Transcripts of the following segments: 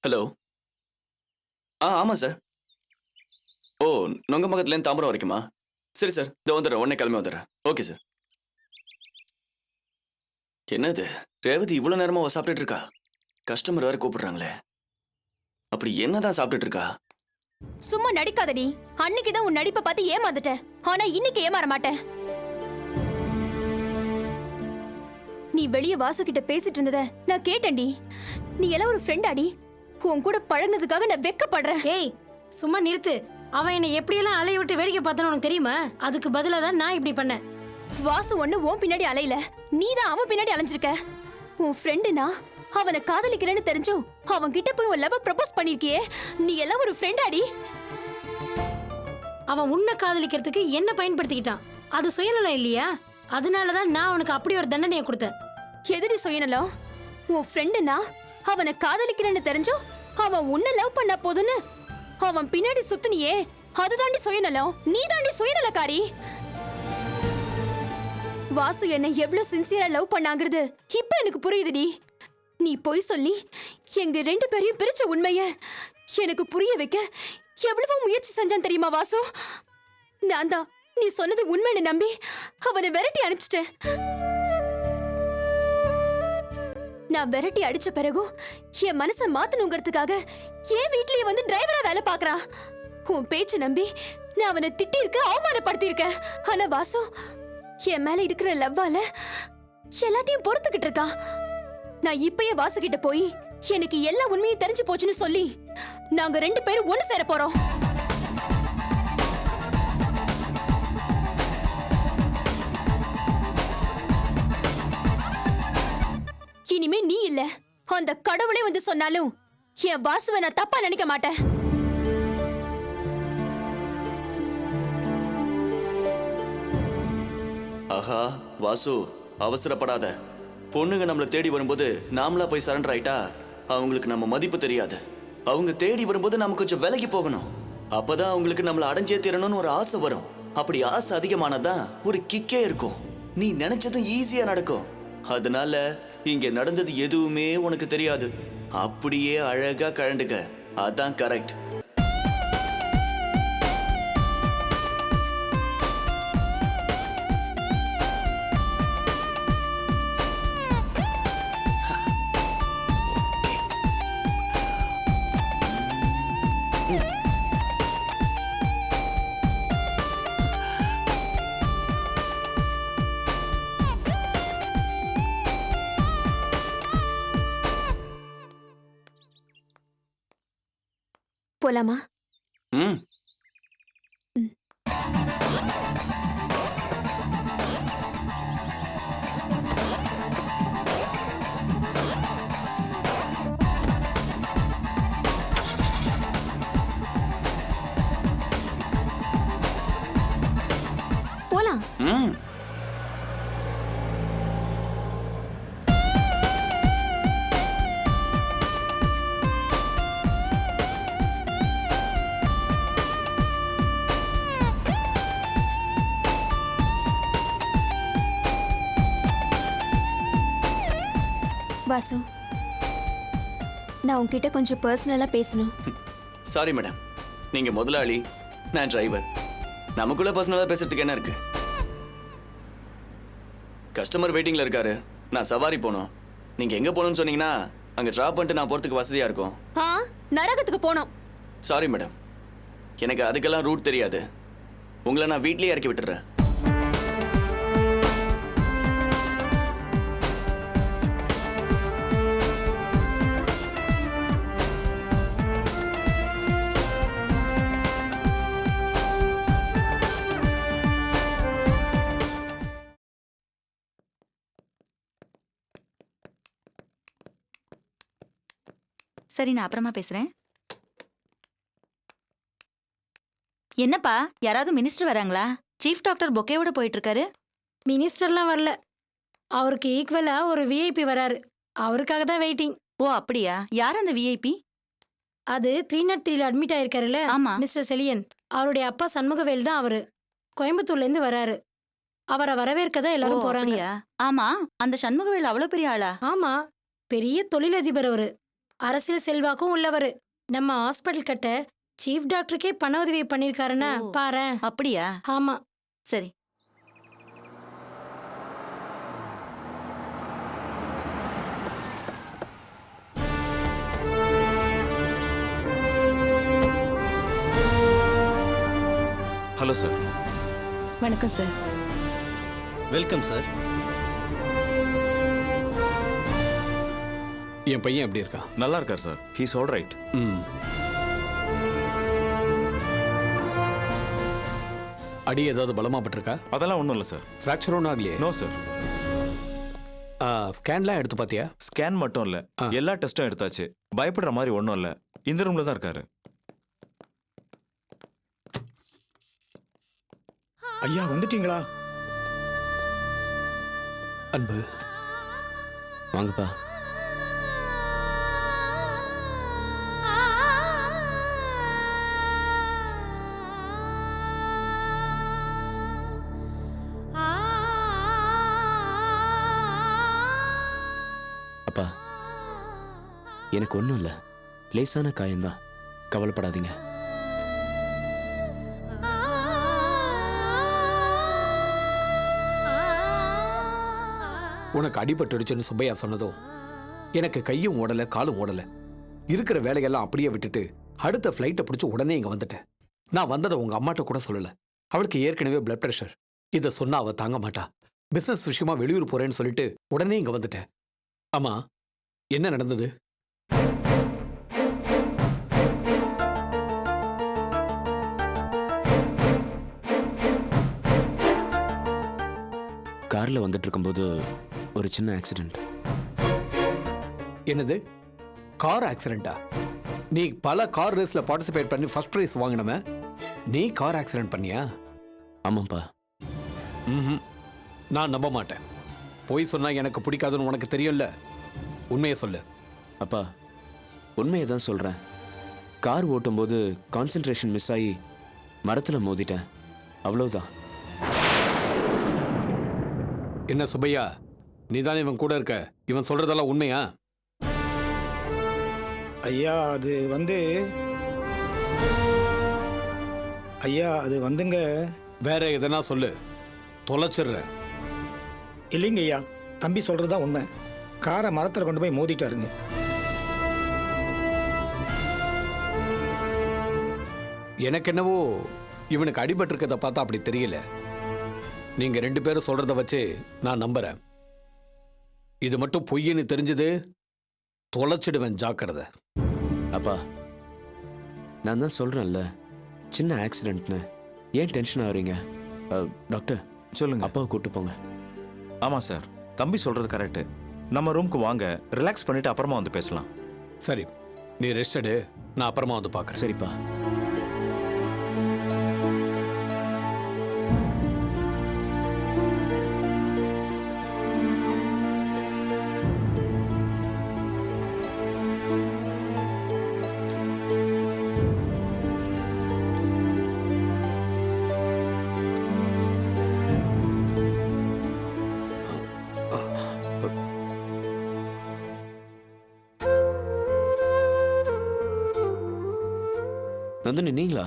Hello. ஆமாம் sir. ஓ, நொங்கம்பக்கத்துலேருந்து தாம்பரம் வரைக்குமா? சரி sir, இதோ வந்துடுறேன், உடனே கிளம்பி வந்துடுறேன். Okay sir. என்னது, ரேவதி இவ்வளோ நேரமாக சாப்பிட்டுட்டு இருக்கா? கஸ்டமர் வேறு கூப்பிடுறாங்களே. அப்படி என்னதான் சாப்பிட்டுட்டு இருக்கா? சும்மா நடிக்காதடி. அன்னைக்குதான் உன் நடிப்பை பார்த்து ஏமாந்துட்டேன். ஆனா இன்னைக்கு ஏமாற மாட்டேன். நீ வெளியே வாசு கிட்ட பேசிட்டு இருந்தத நான் கேட்டேன்டி. நீ எல்லாம் ஒரு ஃப்ரெண்டாடி. உன் கூட பழகினதுக்காக நான் வெக்கப்படுறேன். ஏய், சும்மா நிறுத்து. அவன் என்னை எப்படியெல்லாம் அலைய விட்டு வேடிக்கை பார்த்தான்னு உனக்கு தெரியுமா? அதுக்கு பதிலாக தான் நான் இப்படி பண்ணேன். வாசு ஒண்ணு உன் பின்னாடி அலையில, நீதான் அவன் பின்னாடி அலைஞ்சிருக்க. உன் ஃப்ரெண்டுனா அவனை காதலிக்கிறேன்னு தெரிஞ்சும் அவன் கிட்ட போய் உன் லவ் ப்ரப்போஸ் பண்ணிருக்கியே. நீ எல்லாம் ஒரு ஃப்ரெண்டாடி. அவன் உன்னை காதலிக்கிறதுக்கு என்ன பயன்படுத்திக்கிட்டான். அது சுயநலம் இல்லையா? அதனாலதான் நான் அவனுக்கு அப்படி ஒரு தண்டனையை கொடுத்தேன். எதிரி சுயநலம்? உன் ஃப்ரெண்டுனா அவனை காதலிக்கிறேன்னு தெரிஞ்சும் அவன் உன்னை லவ் பண்ணா போதுன்னு அவன் பின்னாடி சுத்துனியே, அதுதாண்டி சுயநலம். நீ தாண்டி சுயநலக்காரி. வாசு என்ன எவ்வளவு சின்சியரா லவ் பண்ணாங்கிறது இப்ப எனக்கு புரியுதுடி. நீ பொய் சொல்லி எங்க 2 பேரையும் பிரிச்ச உண்மைய எனக்கு புரிய வைக்க எவ்வளவு முயற்சி செஞ்சான் தெரியுமா வாசு? நான் தான் நீ சொன்னது உண்மைன்னு நம்பி அவனை விரட்டி அனுப்பிச்சிட்டேன். நான் விரட்டி அடிச்ச பிறகும் என் மனசை மாத்தணுங்கிறதுக்காக என் வீட்லயே வந்து டிரைவரா வேலை பாக்குறான். உன் பேச்சு நம்பி நான் அவனை திட்டி இருக்க, அவமானப்படுத்தி இருக்கேன். ஆனா வாசு என் மேல இருக்கிற லவ்வால எல்லாத்தையும் பொறுத்துக்கிட்டு இருக்கான். நான் இப்பயே வாசு கிட்ட போய் எனக்கு எல்லா உண்மையும் தெரிஞ்சு போச்சுன்னு சொல்லி நாங்க 2 பேரும் ஒண்ணு சேர போறோம். இனிமே நீ இல்ல, அந்த கடவுளே வந்து சொன்னாலும் என் வாசுவை நான் தப்பா நினைக்க மாட்டேன். ஆஹா, வாசு அவசரப்படாத. பொண்ணுங்க நம்மளை தேடி வரும்போது நாமளா போய் சரண்டர் ஆயிட்டா அவங்களுக்கு நம்ம மதிப்பு தெரியாது. அவங்க தேடி வரும்போது நம்ம கொஞ்சம் விலகி போகணும். அப்பதான் அவங்களுக்கு நம்மளை அடைஞ்சே தீரணும்னு ஒரு ஆசை வரும். அப்படி ஆசை அதிகமானதான் ஒரு கிக்கே இருக்கும். நீ நினைச்சதும் ஈஸியா நடக்கும். அதனால இங்க நடந்தது எதுவுமே உனக்கு தெரியாது. அப்படியே அழகா கழண்டுக்க. அதான் கரெக்ட். போலாமா? ம். போலாம். ம். வாசு, நான் உன்கிட்ட கொஞ்சம் பர்சனலா பேசணும். சாரி மேடம், நீங்க முதலாளி, நான் டிரைவர். நமக்குள்ள பர்சனலா பேசுறதுக்கு என்ன இருக்கு? கஸ்டமர் வெயிட்டிங்ல இருக்காரு, நான் சவாரி போகணும். நீங்க எங்க போகணும்னு சொன்னீங்கன்னா அங்க டிராப் பண்ணிட்டு நான் போறதுக்கு வசதியா இருக்கும். நரகத்துக்கு போனோம். சாரி மேடம், எனக்கு அதுக்கெல்லாம் ரூட் தெரியாது. உங்களை நான் வீட்லயே இறக்கி விட்டுறேன். சரி, நான் அப்புறமா பேசுறேன். என்னப்பா, யாராவது மினிஸ்டர் வராங்களா? சீஃப் டாக்டர் பொக்கேவோட போயிட்டு இருக்காரு. மினிஸ்டர்லாம் வரல. அவருக்கு ஈக்குவலா ஒரு விஐபி வராரு. அவருக்காக தான் வெயிட்டிங். ஓ அப்படியா? யார் அந்த விஐபி? அது 303 அட்மிட் ஆயிருக்காருல்ல, ஆமா. மிஸ்டர் செலியன். அவருடைய அப்பா சண்முகவேல் தான் அவரு. கோயம்புத்தூர்ல இருந்து வராரு. அவரை வரவேற்க தான் எல்லாரும் போறாங்க. ஆமா, அந்த சண்முகவேல் அவ்வளவு பெரிய ஆளா? ஆமா, பெரிய தொழிலதிபர் அவரு. அரசியல் செல்வாக்கும் உள்ளவர். நம்ம ஹாஸ்பிட்டல் கட்ட சீஃப் டாக்டருக்கே பண உதவி பண்ணிருக்காருன்னா ஓ. பாரேன். அப்படியா? ஆமா. சரி. Hello sir. வணக்கம் சார். Welcome sir. என் பையன் எப்படி இருக்கான்? நல்லா இருக்கார் சார். He's all right. ம். அடி ஏதாவது பலமா பட்டிருக்கா? அதெல்லாம் ஒன்றும் இல்லை சார். ஃப்ராக்சர் ஒன்றும் ஆகலையே? No sir. ஸ்கேன்லாம் எடுத்து பார்த்தியா? ஸ்கேன் மட்டும் இல்லை, எல்லா டெஸ்ட்டும் எடுத்தாச்சு. பயப்படுற மாதிரி ஒன்றும் இல்லை. இந்த ரூம்ல தான் இருக்காரு. ஐயா வந்துட்டீங்களா? அன்பு வாங்கப்பா. அப்பா, எனக்கு ஒன்றும் இல்லை, லேசான காயம்தான், கவலைப்படாதீங்க. உனக்கு அடிபட்டுடுச்சுன்னு சுப்பையா சொன்னதும் எனக்கு கையும் ஓடலை காலும் ஓடலை. இருக்கிற வேலையெல்லாம் அப்படியே விட்டுட்டு அடுத்த ஃப்ளைட்டை பிடிச்சி உடனே இங்கே வந்துட்டேன். நான் வந்ததை உங்கள் அம்மாட்ட கூட சொல்லலை. அவளுக்கு ஏற்கனவே பிளட் ப்ரெஷர். இதை சொன்னா அவள் தாங்க மாட்டா. பிஸ்னஸ் விஷயமா வெளியூர் போறேன்னு சொல்லிட்டு உடனே இங்கே வந்துட்டேன். ஆமா, என்ன நடந்தது? காரில் வந்துட்டு இருக்கும்போது ஒரு சின்ன ஆக்சிடென்ட். என்னது, கார் ஆக்சிடென்ட்டா? நீ பல கார் ரேஸ்ல பார்ட்டிசிபேட் பண்ணி ஃபர்ஸ்ட் பிரைஸ் வாங்கினவன், நீ கார் ஆக்சிடென்ட் பண்ணியா? ஆமாப்பா. ம், நான் நம்ப மாட்டேன். போய் சொன்னா எனக்கு பிடிக்காதுன்னு உனக்கு தெரியும்ல. உண்மையை சொல்லு. அப்பா, உண்மையை தான் சொல்கிறேன். கார் ஓட்டும்போது கான்சென்ட்ரேஷன் மிஸ் ஆகி மரத்தில் மோதிட்டேன், அவ்வளவுதான். என்ன சுப்பையா, நீ தானே இவன் கூட இருக்க, இவன் சொல்றதெல்லாம் உண்மையா? ஐயா அது வந்துங்க. வேற எதனா சொல்லு, தொலைச்சிடுறேன். இல்லைங்க ஐயா, தம்பி சொல்றதா உண்மை. காரை மரத்தில் கொண்டு போய் மோதிட்டாருங்க. எனக்கு என்னவோ இவனுக்கு அடிபட்டிருக்கதை பார்த்தா அப்படி தெரியல. நீங்க 2 பேரும் சொல்றத வச்சு நான் நம்புறேன். இது மட்டும் பொய்ன்னு தெரிஞ்சது தொலைச்சிடுவேன், ஜாக்கிரதை. அப்பா, நான் தான் சொல்கிறேன்ல, சின்ன ஆக்சிடென்ட்னு. ஏன் டென்ஷன் ஆகுறீங்க? டாக்டர், சொல்லுங்க. அப்பாவை கூப்பிட்டு போங்க. ஆமாம் சார், தம்பி சொல்றது கரெக்டு. நம்ம ரூமுக்கு வாங்க, ரிலாக்ஸ் பண்ணிட்டு அப்புறமா வந்து பேசலாம். சரி, நீ ரெஸ்ட் எடு, நான் அப்புறமா வந்து பார்க்குறேன். சரிப்பா. நந்தினி, நீங்களா?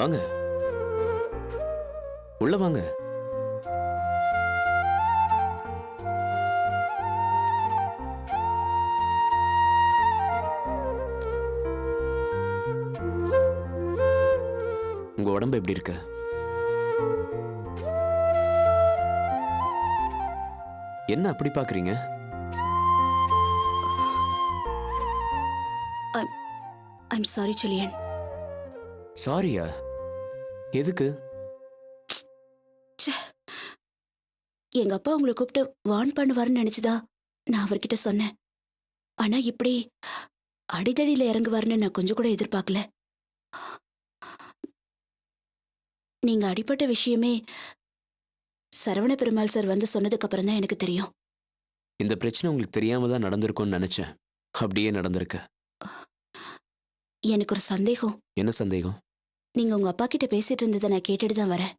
வாங்க, உள்ள வாங்க. உங்க உடம்பு எப்படி இருக்கு? என்ன அப்படி பாக்குறீங்க? I'm sorry Julian. சாரியா? எதுக்கு? எங்க அப்பா உங்களை கூப்பிட்டு வார்ன் பண்ணுவாருன்னு நினைச்சுதான் நான் அவர்கிட்ட சொன்னேன். ஆனா இப்படி அடிதடியில இறங்குவாருன்னு நான் கொஞ்சம் கூட எதிர்பார்க்கல. நீங்க அடிப்பட்ட விஷயமே சரவண பெருமாள் சார் வந்து சொன்னதுக்கு அப்புறம் தான் எனக்கு தெரியும். இந்த பிரச்சனை உங்களுக்கு தெரியாம தான் நடந்திருக்கும்னு நினைச்சேன். அப்படியே நடந்திருக்கு. எனக்கு ஒரு சந்தேகம். என்ன சந்தேகம்? நீங்க உங்க அப்பா கிட்ட பேசிட்டு இருந்ததை நான் கேட்டுட்டு தான் வரேன்.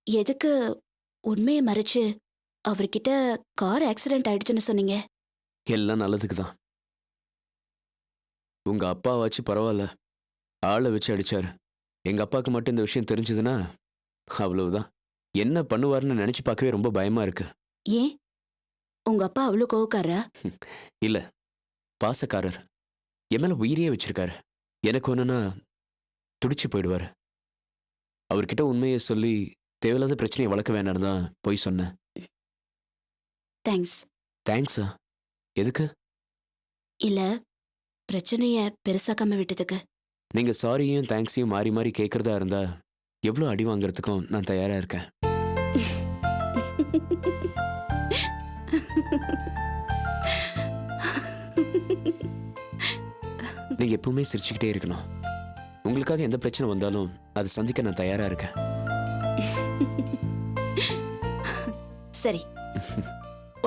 எதுக்கு உண்மையை மறைச்சு அவர்கிட்ட கார் ஆக்சிடென்ட் ஆயிடுச்சுன்னு சொன்னீங்க? எல்லாம் நல்லதுக்கு தான். உங்க அப்பாவாச்சு பரவாயில்ல, ஆளை வச்சு அடிச்சாரு. எங்க அப்பாவுக்கு மட்டும் இந்த விஷயம் தெரிஞ்சதுன்னா அவ்வளவுதான். என்ன பண்ணுவாருன்னு நினைச்சு பார்க்கவே ரொம்ப பயமா இருக்கு. ஏன் உங்க அப்பா அவ்வளவு கோவக்காரரா? இல்ல, பாசக்காரர். என் மேல உயிரையே வச்சிருக்காரு. எனக்கு ஒண்ணுன்னா துடிச்சு போயிடுவாரு. அவர்கிட்ட உண்மையை சொல்லி தேவையில்லாத பிரச்சனையை வளர்க்க வேண்டாம் தான் போய் சொன்னேன். தேங்க்ஸ். தேங்க்ஸா? எதுக்கு? இல்ல, பிரச்சனைய பெருசாக்காம விட்டதுக்கு. நீங்க சாரியும் தேங்க்ஸையும் மாறி மாறி கேட்கறதா இருந்தா எவ்வளோ அடி வாங்குறதுக்கும் நான் தயாரா இருக்கேன். நீங்க எப்பவுமே சிரிச்சுக்கிட்டே இருக்கணும். உங்களுக்காக எந்த பிரச்சனை வந்தாலும் அதை சந்திக்க நான் தயாரா இருக்கேன். சரி,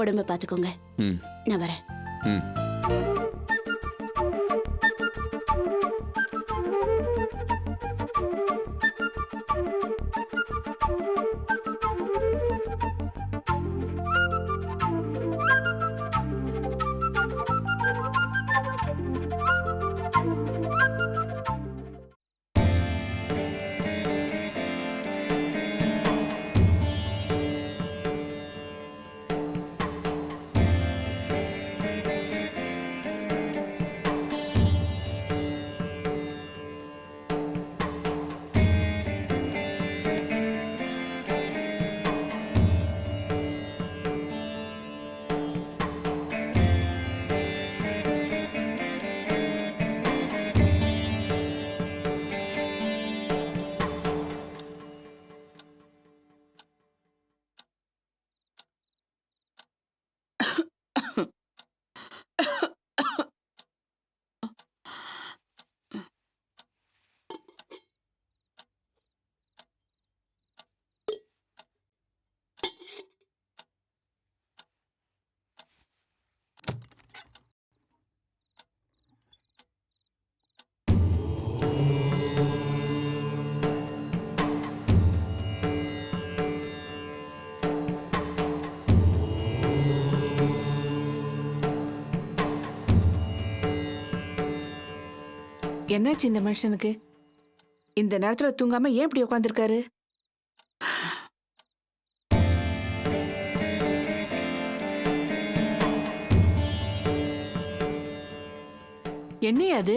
உடம்ப பாத்துக்கோங்க. ம். நான் வரேன். ம். என்னாச்சு இந்த மனுஷனுக்கு? இந்த நேரத்துல தூங்காம ஏன் இப்படி உட்காந்துருக்காரு? என்னையா அது?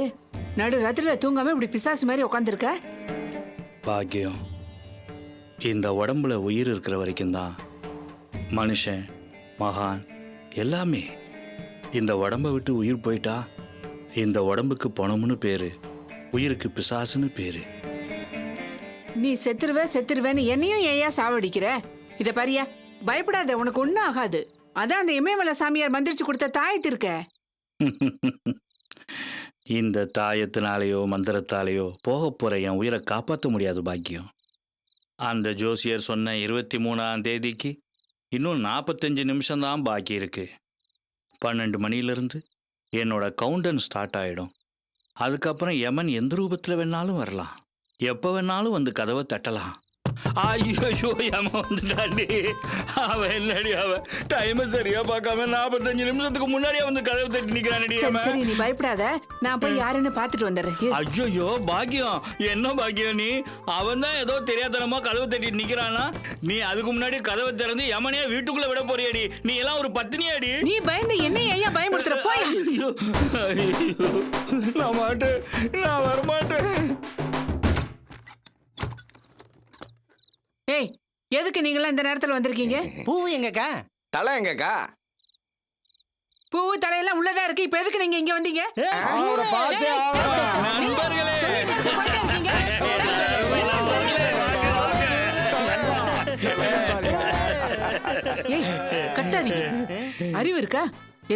நடு ராத்திரில தூங்காம இப்படி பிசாசு மாதிரி உட்காந்துருக்க? பாக்கியம், இந்த உடம்புல உயிர் இருக்கிற வரைக்கும் தான் மனுஷன், மகான் எல்லாமே. இந்த உடம்பை விட்டு உயிர் போயிட்டா இந்த உடம்புக்கு பணம்னு பேரு, உயிருக்கு பிசாசுன்னு பேரு. நீ செத்துருவேன்னு என்னையும் ஏயா சாவடிக்கிற? இத பாரியா, பயப்படாத, உனக்கு ஒண்ணும் ஆகாது. அதான் அந்த இமயமலை சாமியார் மந்திரிச்சு கொடுத்த தாயத்து இருக்க. இந்த தாயத்தினாலேயோ மந்திரத்தாலேயோ போக போற என் உயிரை காப்பாற்ற முடியாது பாக்கியம். அந்த ஜோசியர் சொன்ன 23ஆம் தேதிக்கு இன்னும் 45 நிமிஷம்தான் பாக்கி இருக்கு. 12 மணிலிருந்து என்னோட கவுண்டன் ஸ்டார்ட் ஆகிடும். அதுக்கப்புறம் யமன் எந்த ரூபத்தில் வேணாலும் வரலாம், எப்போ வேணாலும் வந்து கதவை தட்டலாம். ஐயோ, யமன் வந்துட்டாண்டி. அவன் என்னடி, அவன் டைமை சரியா பார்க்காம 45 நிமிஷத்துக்கு முன்னாடியே வந்து கதவை தட்டி நிக்கிறானடி. சரி, நீ பயப்படாத, நான் போய் யாருன்னு பாத்துட்டு வந்துடுறேன். ஐயோ பாக்கியம், என்ன பாக்கியம் நீ? அவன் தான் ஏதோ தெரியாதனமா கதவை தட்டிட்டு நிக்கிறானா? நீ அதுக்கு முன்னாடி கதவை திறந்து யமனையே வீட்டுக்குள்ள விட போறியாடி? நீ எல்லாம் ஒரு பத்தினியாடி? நீ பயந்து என்ன ஐயா பயமுறுத்துற? போய். நான் மாட்டேன், நான் வரமாட்டேன். ஏய், எதுக்கு நீங்களாம் இந்த நேரத்துல வந்திருக்கீங்க? பூ எங்கக்கா? தலை எங்கக்கா? பூ தலையெல்லாம் உள்ளதா இருக்கு. இப்ப எதுக்கு நீங்க இங்க வந்தீங்க? ஏய், கத்தாதீங்க. அறிவு இருக்கா?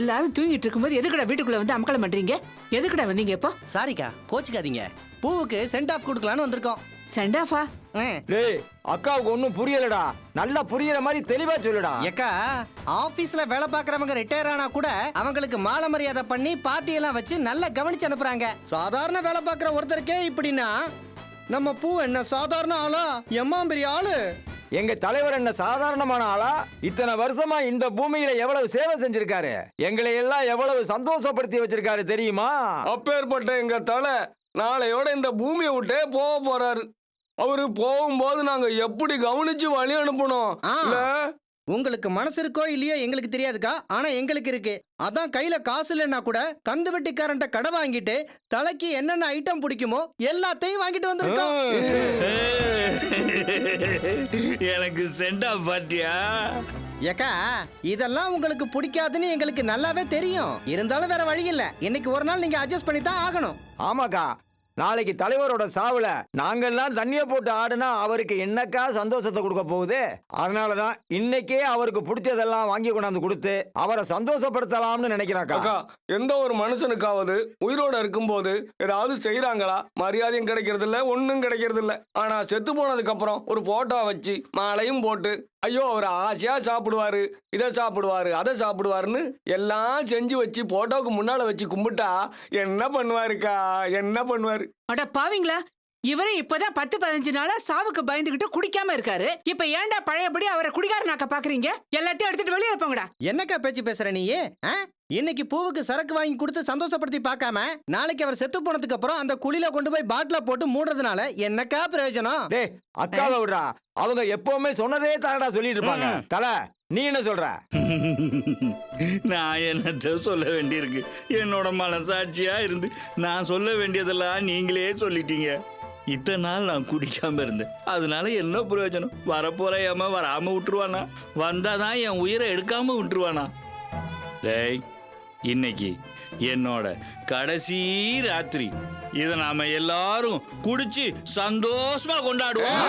எல்லாரும் தூங்கிட்டு இருக்கும்போது எதுக்குடா வீட்டுக்குள்ள வந்து அமக்கலம் பண்றீங்க? எதுக்குடா வந்தீங்க இப்போ? சாரிக்கா, கோச்சுக்காதீங்க. பூவுக்கு சென்ட் ஆஃப் கொடுக்கலான்னு வந்திருக்கோம். சென்ட் ஆஃபா? டேய், அக்காவுக்கு ஒன்றும் புரியலடா. நல்லா புரியுற மாதிரி தெளிவா சொல்லுடா. ஏக்கா, ஆபீஸ்ல வேலை பார்க்கறவங்க ரிட்டையர் ஆனா கூட அவங்களுக்கு மாலை மரியாதை பண்ணி பார்ட்டி எல்லாம் வச்சு நல்லா கவனிச்சு அனுப்புறாங்க. சாதாரண வேலை பார்க்குற ஒருத்தருக்கே இப்படின்னா நம்ம பூ என்ன சாதாரண ஆளா? எம்மா பெரிய ஆளு. எங்க தலைவர் என்ன சாதாரணமான ஆளா? இத்தனை வருஷமா இந்த பூமியில எவ்வளவு சேவை செஞ்சிருக்காரு, எங்களை எல்லாம் எவ்வளவு சந்தோஷப்படுத்தி வச்சிருக்காரு தெரியுமா? அப்பேற்பட்ட எங்க தலை நாளையோட இந்த பூமியை விட்டே போக போறாரு. அவரு போகும்போது நாங்க எப்படி கவனிச்சு வழி அனுப்பணும்? உங்களுக்கு மனசு இருக்கோ இல்லையோ எங்களுக்கு தெரியாதுக்கா, ஆனா எங்களுக்கு இருக்கு. அதான் கையில காசு இல்லைன்னா கூட கந்து வெட்டிக்காரன்ட்ட கடை வாங்கிட்டு தலைக்கு என்னென்ன ஐட்டம் பிடிக்குமோ எல்லாத்தையும் வாங்கிட்டு வந்திருக்கோம். எனக்கு சென்டா பாட்டியா? ஏக்கா இதெல்லாம் உங்களுக்கு பிடிக்காதுன்னு எங்களுக்கு நல்லாவே தெரியும். இருந்தாலும் வேற வழி இல்ல. இன்னைக்கு ஒரு நாள் நீங்க அட்ஜஸ்ட் பண்ணி தான் ஆகணும். ஆமாக்கா, நாளைக்கு தலைவரோட சாவுல நாங்கெல்லாம் தண்ணிய போட்டு ஆடுனா அவருக்கு என்னக்கா சந்தோஷத்தை கொடுக்க போகுது? அதனாலதான் இன்னைக்கே அவருக்கு பிடிச்சதெல்லாம் வாங்கி கொண்டாந்து கொடுத்து அவரை சந்தோஷப்படுத்தலாம்னு நினைக்கிறாக்கா. அக்கா, எந்த ஒரு மனுஷனுக்காவது உயிரோட இருக்கும்போது ஏதாவது செய்யறாங்களா? மரியாதையும் கிடைக்கிறது இல்ல, ஒன்னும் கிடைக்கிறது இல்ல. ஆனா செத்து போனதுக்கு அப்புறம் ஒரு போட்டோ வச்சு மாலையும் போட்டு ஐயோ அவர் ஆசையா சாப்பிடுவாரு, இதை சாப்பிடுவாரு, அதை சாப்பிடுவாருன்னு எல்லாம் செஞ்சு வச்சு போட்டோவுக்கு முன்னால வச்சு கும்பிட்டா என்ன பண்ணுவாருக்கா? என்ன பண்ணுவாரு? அட பாவீங்களா, இவரே இப்பதான் 10-15 நாளா சாவுக்கு பயந்துகிட்டு குடிக்காம இருக்காரு. இப்ப ஏன்டா பழையபடி அவரை குடிகாரனாக்க பாக்குறீங்க? எல்லாத்தையும் எடுத்துட்டு வெளியே போங்கடா. என்னக்கா பேச்சு பேசுற நீ? இன்னைக்கு பூவுக்கு சரக்கு வாங்கி கொடுத்து சந்தோஷப்படுத்தி பார்க்காம நாளைக்கு அவர் செத்து போனதுக்கு அப்புறம் அந்த குழியில கொண்டு போய் பாட்டில போட்டு மூடுறதுனால என்னக்கா பிரயோஜனம்? டேய் அக்காவை விடுறா, அவங்க எப்பவுமே சொன்னதே தானடா சொல்லிட்டு இருப்பாங்க. தலை நீ என்ன சொல்ற? நான் என்னத்த சொல்ல வேண்டியிருக்கு? என்னோட மனசாட்சியா இருந்து நான் சொல்ல வேண்டியதெல்லாம் நீங்களே சொல்லிட்டீங்க. இத்தனை நாள் நான் குடிக்காம இருந்தேன், அதனால என்ன பிரயோஜனம்? வரப்போற ஏமா வராம விட்டுருவானா? வந்தாதான் என் உயிரை எடுக்காம விட்டுருவானா? டேய், இன்னைக்கு என்னோட கடைசி ராத்திரி. இதை நாம எல்லாரும் குடிச்சு சந்தோஷமா கொண்டாடுவோம்.